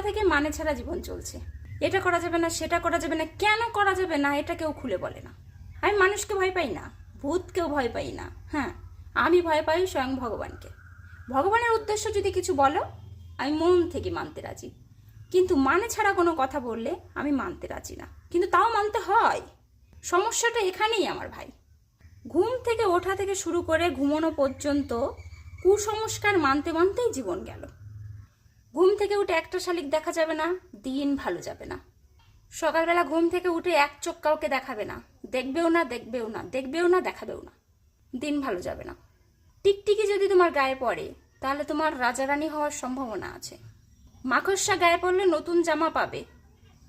থেকে মানে ছাড়া জীবন চলছে। এটা করা যাবে না, সেটা করা যাবে না, কেন করা যাবে না এটা কেউ খুলে বলে না। আমি মানুষকে ভয় পাই না, ভূতকেও ভয় পাই না। হ্যাঁ, আমি ভয় পাই স্বয়ং ভগবানকে। ভগবানের উদ্দেশ্য যদি কিছু বলো, আমি মন থেকে মানতে রাজি, কিন্তু মানে ছাড়া কোনো কথা বললে আমি মানতে রাজি না, কিন্তু তাও মানতে হয়। সমস্যাটা এখানেই আমার ভাই। ঘুম থেকে ওঠা থেকে শুরু করে ঘুমানো পর্যন্ত কুসংস্কার মানতে মানতেই জীবন গেল। ঘুম থেকে উঠে একটা শালিক দেখা যাবে না, দিন ভালো যাবে না। সকালবেলা ঘুম থেকে উঠে এক চোখ কাউকে দেখাবে না, দেখবেও না, দেখবেও না, দেখবেও না, দেখাবেও না, দিন ভালো যাবে না। টিকটিকি যদি তোমার গায়ে পড়ে তাহলে তোমার রাজারানী হওয়ার সম্ভাবনা আছে। মাকড়সা গায়ে পড়লে নতুন জামা পাবে,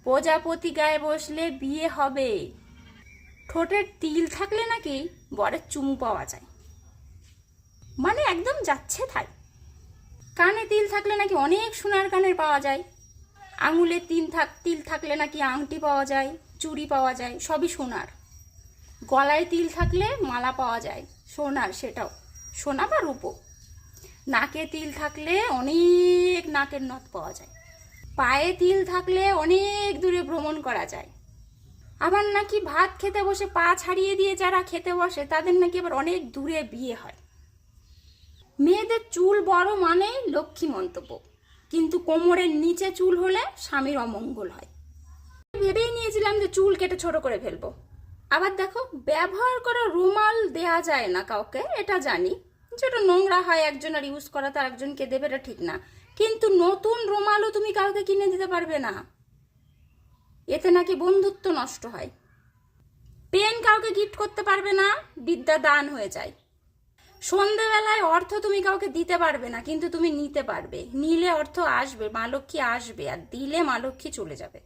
প্রজাপতি গায়ে বসলে বিয়ে হবে, ঠোঁটের তিল থাকলে নাকি বরের চুমু পাওয়া যায়, মানে একদম যাচ্ছে তাই। কানে তিল থাকলে নাকি অনেক সোনার কানের পাওয়া যায়, আঙুলে তিল থাকলে নাকি আংটি পাওয়া যায়, চুড়ি পাওয়া যায়, সবই সোনার। গলায় তিল থাকলে মালা পাওয়া যায় সোনার, সেটাও সোনা বা রূপো। নাকে তিল থাকলে অনেক নাকের নথ পাওয়া যায়। পায়ে তিল থাকলে অনেক দূরে ভ্রমণ করা যায়। আবার নাকি ভাত খেতে বসে পা ছাড়িয়ে দিয়ে যারা খেতে বসে তাদের নাকি আবার অনেক দূরে বিয়ে হয়। মেয়েদের চুল বড় মানেই লক্ষ্মী মন্তব্য, কিন্তু কোমরের নিচে চুল হলে স্বামীর অমঙ্গল হয়। ভেবেই নিয়েছিলাম যে চুল কেটে ছোট করে ফেলবো। আবার দেখো, ব্যবহার করা রুমাল দেয়া যায় না কাউকে, এটা জানি, যেটা নোংরা হয় একজনের ইউজ করা তার একজনকে দেবে, এটা ঠিক না, কিন্তু নতুন রুমালও তুমি কাউকে কিনে দিতে পারবে না, এতে নাকি বন্ধুত্ব নষ্ট হয়। পেন কাউকে গিফট করতে পারবে না, বিদ্যা দান হয়ে যায়। সন্ধ্যেবেলায় অর্থ তুমি কাউকে দিতে পারবে না, কিন্তু তুমি নিতে পারবে, নিলে অর্থ আসবে, মা লক্ষ্মী আসবে, আর দিলে মা লক্ষ্মী চলে যাবে।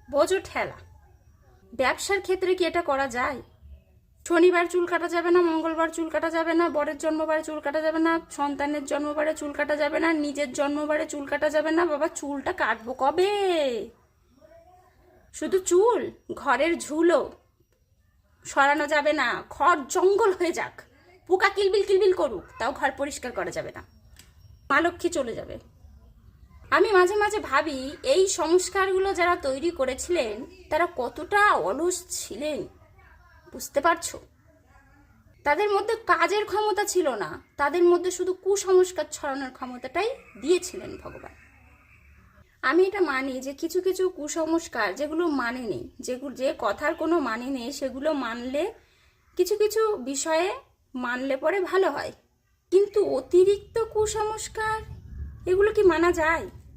বোঝো ঠেলা। ব্যবসার ক্ষেত্রে কি এটা করা যায়? শনিবার চুল কাটা যাবে না, মঙ্গলবার চুল কাটা যাবে না, বরের জন্মবারে চুল কাটা যাবে না, সন্তানের জন্মবারে চুল কাটা যাবে না, নিজের জন্মবারে চুল কাটা যাবে না। বাবা, চুলটা কাটবো কবে? শুধু চুল, ঘরের ঝুলও সরানো যাবে না, ঘর জঙ্গল হয়ে যাক, পোকা কিলবিল কিলবিল করুক, তাও ঘর পরিষ্কার করা যাবে না, মা লক্ষ্মী চলে যাবে। আমি মাঝে মাঝে ভাবি এই সংস্কারগুলো যারা তৈরি করেছিলেন তারা কতটা অলস ছিলেন, বুঝতে পারছো? তাদের মধ্যে কাজের ক্ষমতা ছিল না, তাদের মধ্যে শুধু কুসংস্কার ছড়ানোর ক্ষমতাটাই দিয়েছিলেন ভগবান। আমি এটা মানি যে কিছু কিছু কুসংস্কার যেগুলো মানে নেই, যে কথার কোনো মানে নেই, সেগুলো মানলে কিছু কিছু বিষয়ে মানলে পরে ভালো হয়, কিন্তু অতিরিক্ত কুসংস্কার এগুলো কি মানা যায়?